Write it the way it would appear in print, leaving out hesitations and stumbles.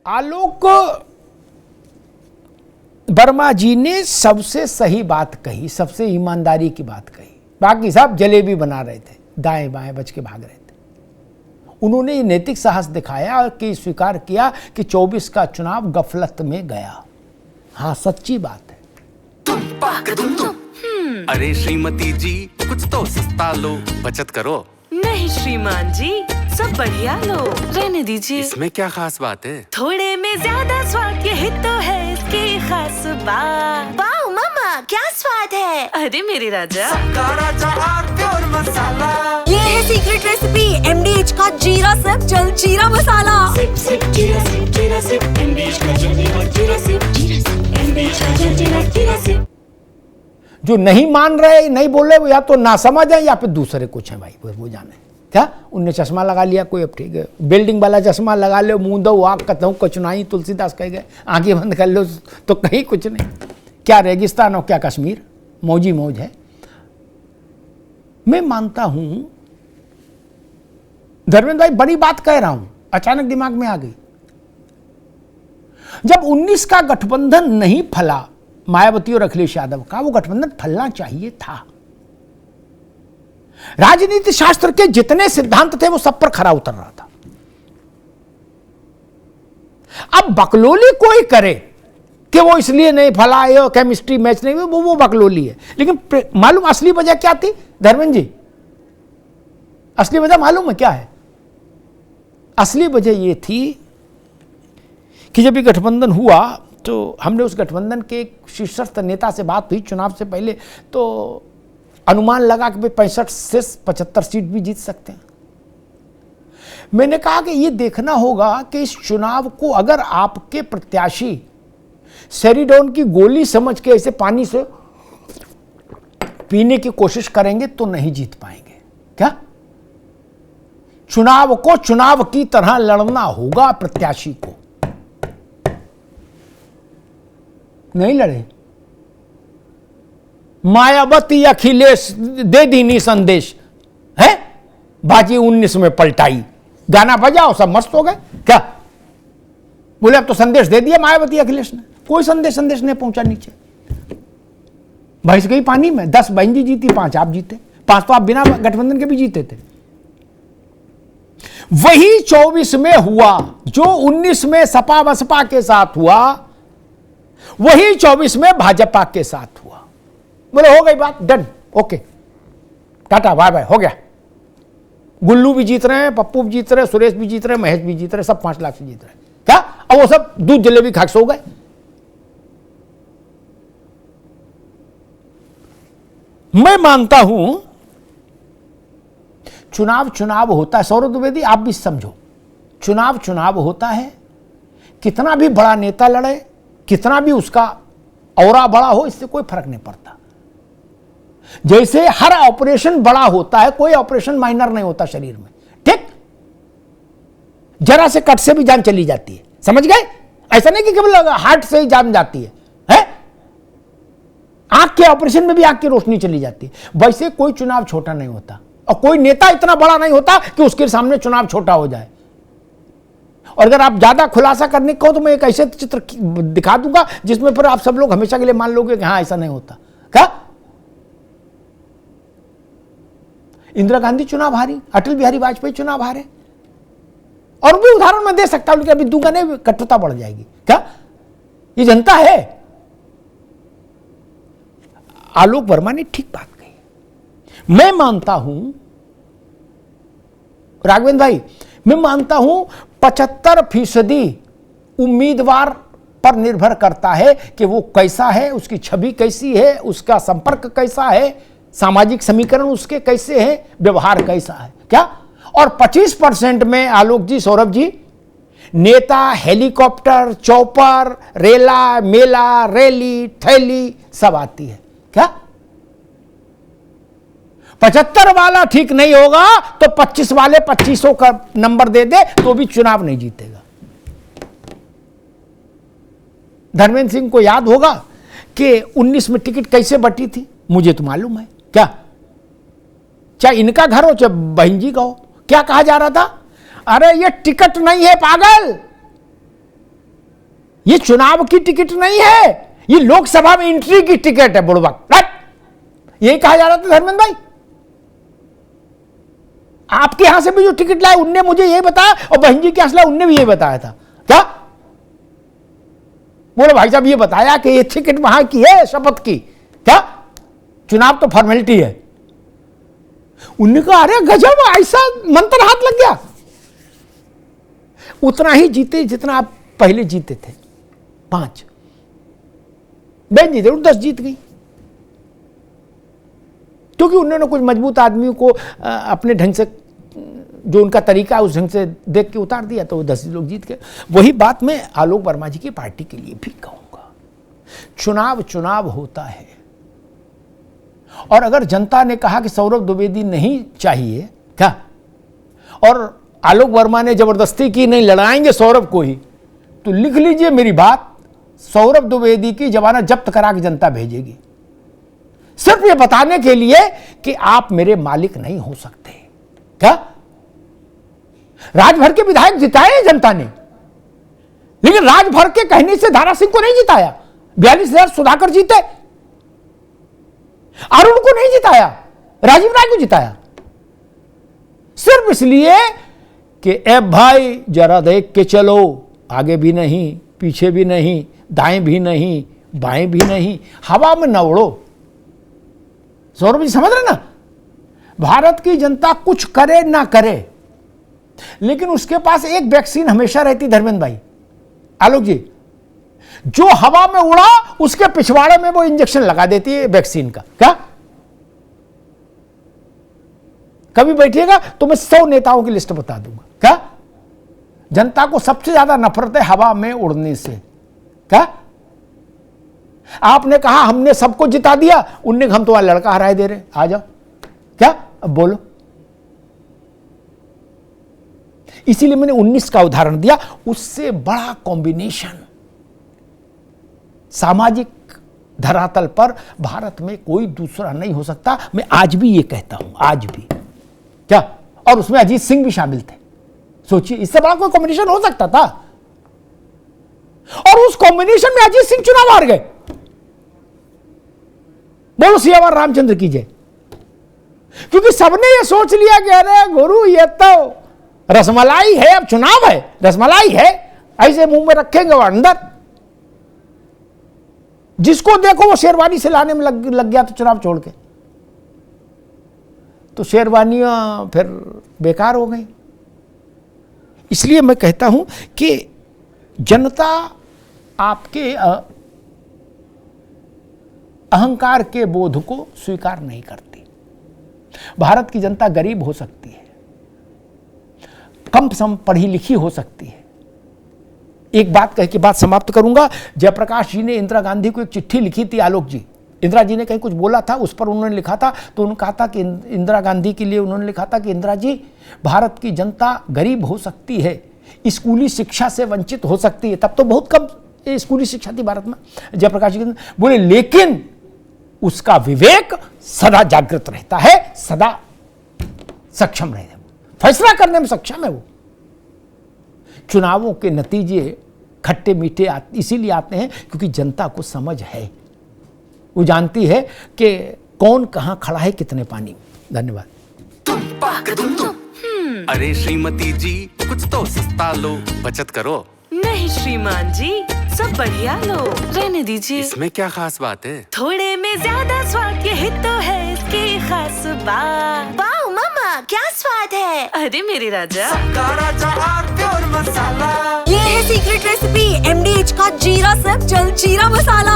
आलोक वर्मा जी ने सबसे सही बात कही, सबसे ईमानदारी की बात कही। बाकी सब जलेबी बना रहे थे, दाएं बाएं बच के भाग रहे थे। उन्होंने ये नैतिक साहस दिखाया कि स्वीकार किया कि 24 का चुनाव गफलत में गया। हाँ, सच्ची बात है। अरे श्रीमती जी, कुछ तो सस्ता लो, बचत करो। नहीं श्रीमान जी, सब बढ़िया लो, रहने दीजिए। इसमें क्या खास बात है? थोड़े में ज्यादा स्वाद, यही तो है इसकी खास बात। वाओ मामा, क्या स्वाद है। अरे मेरे राजा, प्योर मसाला। ये है सीक्रेट रेसिपी MDH का जीरा सिप जल जीरा मसाला। सिप सिप जीरा सिप, जीरा सिप MDH का जल जीरा, जीरा सिप MDH का जल जीरा, जीरा सिप। जो नहीं मान रहे, नहीं बोल रहे, वो या तो ना समझ है या फिर दूसरे कुछ है भाई, वो जाने क्या। उनने चश्मा लगा लिया कोई, अब ठीक है, बिल्डिंग वाला चश्मा लगा लो, मुंह दो आग कहता हूँ कचुनाई, तुलसीदास कह गए, आंखें बंद कर लो तो कहीं कुछ नहीं। क्या रेगिस्तान और क्या कश्मीर, मौजी मौज है। मैं मानता हूं धर्मेंद्र भाई, बड़ी बात कह रहा हूं, अचानक दिमाग में आ गई। जब 19 का गठबंधन नहीं फला मायावती और अखिलेश यादव का, वो गठबंधन फलना चाहिए था। राजनीति शास्त्र के जितने सिद्धांत थे वो सब पर खरा उतर रहा था। अब बकलोली कोई करे कि वो इसलिए नहीं फला, ये केमिस्ट्री मैच नहीं, वो बकलोली है। लेकिन मालूम असली वजह क्या थी धर्मेंद्र जी? असली वजह मालूम है क्या है? असली वजह ये थी कि जब ये गठबंधन हुआ तो हमने उस गठबंधन के एक शीर्षस्थ नेता से बात हुई चुनाव से पहले, तो अनुमान लगा कि 65 से 75 सीट भी जीत सकते हैं। मैंने कहा कि ये देखना होगा कि इस चुनाव को अगर आपके प्रत्याशी सेरिडोन की गोली समझ के ऐसे पानी से पीने की कोशिश करेंगे तो नहीं जीत पाएंगे। क्या? चुनाव को चुनाव की तरह लड़ना होगा प्रत्याशी को। नहीं लड़े, मायावती अखिलेश दे दीनी संदेश है, बाजी 19 में पलटाई, गाना बजाओ सब मस्त हो गए। क्या बोले? अब तो संदेश दे दिया मायावती अखिलेश ने, कोई संदेश नहीं पहुंचा नीचे। भैंस गई पानी में, 10 बहन जी जीती, 5 आप जीते, 5 तो आप बिना गठबंधन के भी जीते थे। वही 24 में हुआ जो 19 में सपा बसपा के साथ हुआ, वही 24 में भाजपा के साथ हुआ। बोले हो गई बात, done, okay, tata bye bye, हो गया। गुल्लू भी जीत रहे हैं, पप्पू भी जीत रहे हैं, सुरेश भी जीत रहे हैं, महेश भी जीत रहे हैं, सब 5 लाख से जीत रहे हैं। क्या? अब वो सब दूध जलेबी खा के सो गए। मैं मानता हूं चुनाव होता है। सौरभ द्विवेदी आप भी समझो, चुनाव होता है। कितना भी बड़ा नेता लड़े, कितना भी उसका औरा बड़ा हो, इससे कोई फर्क नहीं पड़ता। जैसे हर ऑपरेशन बड़ा होता है, कोई ऑपरेशन माइनर नहीं होता शरीर में, ठीक? जरा से कट से भी जान चली जाती है, समझ गए? ऐसा नहीं कि केवल हार्ट से ही जान जाती है? आंख के ऑपरेशन में भी आंख की रोशनी चली जाती है। वैसे कोई चुनाव छोटा नहीं होता और कोई नेता इतना बड़ा नहीं होता कि उसके सामने चुनाव छोटा हो जाए। और अगर आप ज्यादा खुलासा करने को तो मैं एक ऐसे चित्र दिखा दूंगा जिसमें फिर आप सब लोग हमेशा के लिए मान लोगे कि हाँ ऐसा नहीं होता। क्या? इंदिरा गांधी चुनाव हारी, अटल बिहारी वाजपेयी चुनाव हारे, और भी उदाहरण मैं दे सकता हूं, लेकिन अभी दूंगा नहीं, कटुता बढ़ जाएगी। क्या? ये जनता है। आलोक वर्मा ने ठीक बात कही। मैं मानता हूं राघवेंद्र भाई, मैं मानता हूं 75% उम्मीदवार पर निर्भर करता है कि वो कैसा है, उसकी छवि कैसी है, उसका संपर्क कैसा है, सामाजिक समीकरण उसके कैसे हैं, व्यवहार कैसा है। क्या? और 25% में आलोक जी, सौरभ जी, नेता, हेलीकॉप्टर, चौपर, रेला, मेला, रैली, थैली सब आती है। क्या? 75 वाला ठीक नहीं होगा तो 25 वाले 2500 का नंबर दे दे तो भी चुनाव नहीं जीतेगा। धर्मेंद्र सिंह को याद होगा कि 19 में टिकट कैसे बटी थी, मुझे तो मालूम है। क्या? चाहे इनका घर हो चाहे बहन जी का हो, क्या कहा जा रहा था? अरे ये टिकट नहीं है पागल, ये चुनाव की टिकट नहीं है, ये लोकसभा में एंट्री की टिकट है बुड़बक। यही कहा जा रहा था धर्मेंद्र भाई। आपके यहां से भी जो टिकट लाए उनने मुझे यही बताया, और बहन जी के यहां से लाए उनने भी यही बताया था। क्या बोले भाई साहब, ये बताया कि ये टिकट वहां की है शपथ की, क्या चुनाव तो फॉर्मेलिटी है। उनने कहा अरे गजब, ऐसा मंत्र हाथ लग गया। उतना ही जीते जितना आप पहले जीते थे, 5। बहन जी जरूर 10 जीत गई, क्योंकि उन्होंने कुछ मजबूत आदमियों को अपने ढंग से, जो उनका तरीका है उस ढंग से देख के उतार दिया, तो वो 10 लोग जीत गए। वही बात मैं आलोक वर्मा जी की पार्टी के लिए भी कहूंगा। चुनाव होता है, और अगर जनता ने कहा कि सौरभ द्विवेदी नहीं चाहिए क्या, और आलोक वर्मा ने जबरदस्ती की नहीं लड़ाएंगे सौरभ को ही, तो लिख लीजिए मेरी बात, सौरभ द्विवेदी की जमानत जब्त करा के जनता भेजेगी, सिर्फ ये बताने के लिए कि आप मेरे मालिक नहीं हो सकते। क्या राजभर के विधायक जिताए जनता ने, लेकिन राजभर के कहने से धारा सिंह को नहीं जिताया। 42,000 सुधाकर जीते, अरुण को नहीं जिताया, राजीव राय को जिताया, सिर्फ इसलिए कि ए भाई जरा देख के चलो, आगे भी नहीं, पीछे भी नहीं, दाएं भी नहीं, बाएं भी नहीं, हवा में न उड़ो। सौरभ जी समझ रहे ना, भारत की जनता कुछ करे ना करे, लेकिन उसके पास एक वैक्सीन हमेशा रहती धर्मेंद्र भाई, आलोक जी, जो हवा में उड़ा उसके पिछवाड़े में वो इंजेक्शन लगा देती है वैक्सीन का। क्या कभी बैठिएगा तो मैं 100 नेताओं की लिस्ट बता दूंगा। क्या जनता को सबसे ज्यादा नफरत है हवा में उड़ने से। क्या आपने कहा हमने सबको जिता दिया, उनने हम तुम्हारा लड़का हराए दे रहे, आ जाओ। क्या अब बोलो। इसीलिए मैंने 19 का उदाहरण दिया, उससे बड़ा कॉम्बिनेशन सामाजिक धरातल पर भारत में कोई दूसरा नहीं हो सकता। मैं आज भी ये कहता हूं, आज भी। क्या, और उसमें अजीत सिंह भी शामिल थे। सोचिए, इससे बड़ा कोई कॉम्बिनेशन हो सकता था? और उस कॉम्बिनेशन में अजीत सिंह चुनाव हार गए। बोलो सियावर रामचंद्र की जय। क्योंकि सबने ये सोच लिया कि अरे गुरु ये तो रसमलाई है, अब चुनाव है, रसमलाई है, ऐसे मुंह में रखेंगे वो अंदर। जिसको देखो वो शेरवानी से लाने में लग गया तो चुनाव छोड़ के, तो शेरवानियां फिर बेकार हो गई। इसलिए मैं कहता हूं कि जनता आपके अहंकार के बोध को स्वीकार नहीं करती। भारत की जनता गरीब हो सकती है, कम सम पढ़ी लिखी हो सकती है। एक बात कह के बात समाप्त करूंगा। जयप्रकाश जी ने इंदिरा गांधी को एक चिट्ठी लिखी थी, आलोक जी। इंदिरा जी ने कहीं कुछ बोला था, उस पर उन्होंने लिखा था, तो उन्होंने कहा था कि इंदिरा गांधी के लिए उन्होंने लिखा था कि इंदिरा जी, भारत की जनता गरीब हो सकती है, स्कूली शिक्षा से वंचित हो सकती है। तब तो बहुत कम स्कूली शिक्षा थी भारत में। जयप्रकाश जी बोले लेकिन उसका विवेक सदा जागृत रहता है, सदा सक्षम रहता है, फैसला करने में सक्षम है वो। चुनावों के नतीजे खट्टे मीठे इसीलिए आते हैं क्योंकि जनता को समझ है, वो जानती है कि कौन कहां खड़ा है कितने पानी में। धन्यवाद। अरे श्रीमती जी, कुछ तो सस्ता लो, बचत करो। नहीं श्रीमान जी, सब बढ़िया लो, रहने दीजिए। इसमें क्या खास बात है? थोड़े में ज्यादा स्वाद, यही तो है इसकी खास बात। वाओ मामा, क्या स्वाद है। अरे मेरे राजा, ये है सीक्रेट रेसिपी MDH का जीरा सब जल जीरा मसाला।